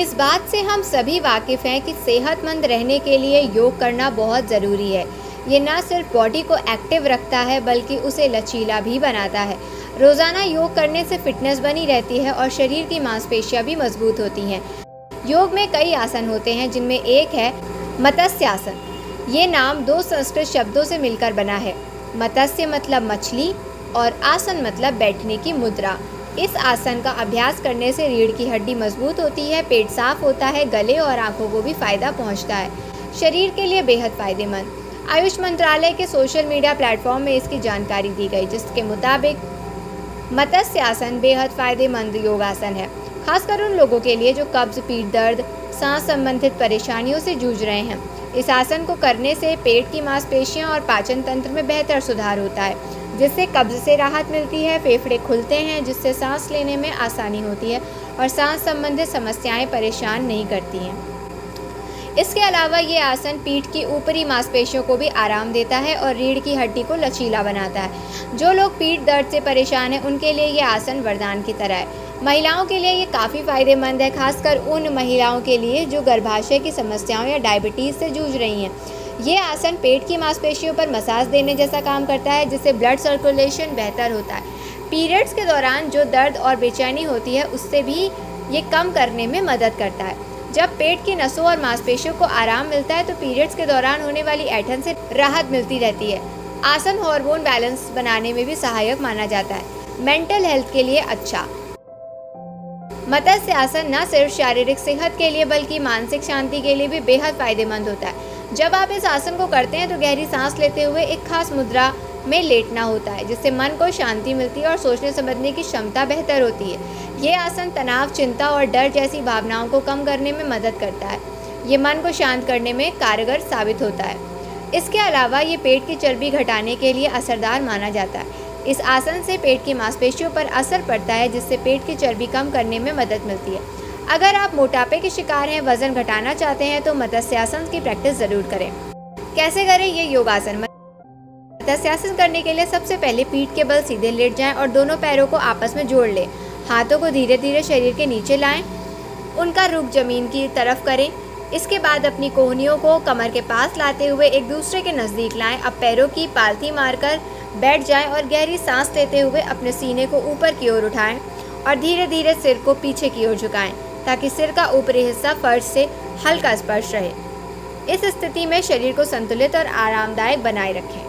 इस बात से हम सभी वाकिफ़ हैं कि सेहतमंद रहने के लिए योग करना बहुत ज़रूरी है। ये न सिर्फ बॉडी को एक्टिव रखता है बल्कि उसे लचीला भी बनाता है। रोज़ाना योग करने से फिटनेस बनी रहती है और शरीर की मांसपेशियां भी मजबूत होती हैं। योग में कई आसन होते हैं, जिनमें एक है मत्स्यासन। ये नाम दो संस्कृत शब्दों से मिलकर बना है। मत्स्य मतलब मछली और आसन मतलब बैठने की मुद्रा। इस आसन का अभ्यास करने से रीढ़ की हड्डी मजबूत होती है, पेट साफ होता है, गले और आंखों को भी फायदा पहुंचता है। शरीर के लिए बेहद फायदेमंद। आयुष मंत्रालय के सोशल मीडिया प्लेटफॉर्म में इसकी जानकारी दी गई, जिसके मुताबिक मत्स्यासन बेहद फायदेमंद योगासन है, खासकर उन लोगों के लिए जो कब्ज, पीठ दर्द, सांस संबंधित परेशानियों से जूझ रहे हैं। इस आसन को करने से पेट की मांसपेशियां और पाचन तंत्र में बेहतर सुधार होता है, जिससे कब्ज से राहत मिलती है। फेफड़े खुलते हैं, जिससे सांस लेने में आसानी होती है और सांस संबंधित समस्याएं परेशान नहीं करती हैं। इसके अलावा ये आसन पीठ की ऊपरी मांसपेशियों को भी आराम देता है और रीढ़ की हड्डी को लचीला बनाता है। जो लोग पीठ दर्द से परेशान हैं, उनके लिए ये आसन वरदान की तरह है। महिलाओं के लिए ये काफ़ी फायदेमंद है, खासकर उन महिलाओं के लिए जो गर्भाशय की समस्याओं या डायबिटीज़ से जूझ रही हैं। ये आसन पेट की मांसपेशियों पर मसाज देने जैसा काम करता है, जिससे ब्लड सर्कुलेशन बेहतर होता है। पीरियड्स के दौरान जो दर्द और बेचैनी होती है, उससे भी ये कम करने में मदद करता है। जब पेट की नसों और मांसपेशियों को आराम मिलता है तो पीरियड्स के दौरान होने वाली ऐंठन से राहत मिलती रहती है। आसन हार्मोन बैलेंस बनाने में भी सहायक माना जाता है। मेंटल हेल्थ के लिए अच्छा। मत्स्यासन न सिर्फ शारीरिक सेहत के लिए बल्कि मानसिक शांति के लिए भी बेहद फायदेमंद होता है। जब आप इस आसन को करते हैं तो गहरी सांस लेते हुए एक खास मुद्रा में लेटना होता है, जिससे मन को शांति मिलती है और सोचने समझने की क्षमता बेहतर होती है। ये आसन तनाव, चिंता और डर जैसी भावनाओं को कम करने में मदद करता है। ये मन को शांत करने में कारगर साबित होता है। इसके अलावा ये पेट की चर्बी घटाने के लिए असरदार माना जाता है। इस आसन से पेट की मांसपेशियों पर असर पड़ता है, जिससे पेट की चर्बी कम करने में मदद मिलती है। अगर आप मोटापे के शिकार हैं, वजन घटाना चाहते हैं तो मत्स्यासन की प्रैक्टिस ज़रूर करें। कैसे करें ये योगासन? मत्स्यासन करने के लिए सबसे पहले पीठ के बल सीधे लेट जाएं और दोनों पैरों को आपस में जोड़ लें। हाथों को धीरे धीरे शरीर के नीचे लाएं, उनका रुख जमीन की तरफ करें। इसके बाद अपनी कोहनियों को कमर के पास लाते हुए एक दूसरे के नज़दीक लाएं। अब पैरों की पालती मारकर बैठ जाएं और गहरी सांस लेते हुए अपने सीने को ऊपर की ओर उठाएं और धीरे धीरे सिर को पीछे की ओर झुकाएं, ताकि सिर का ऊपरी हिस्सा फर्श से हल्का स्पर्श रहे। इस स्थिति में शरीर को संतुलित और आरामदायक बनाए रखें।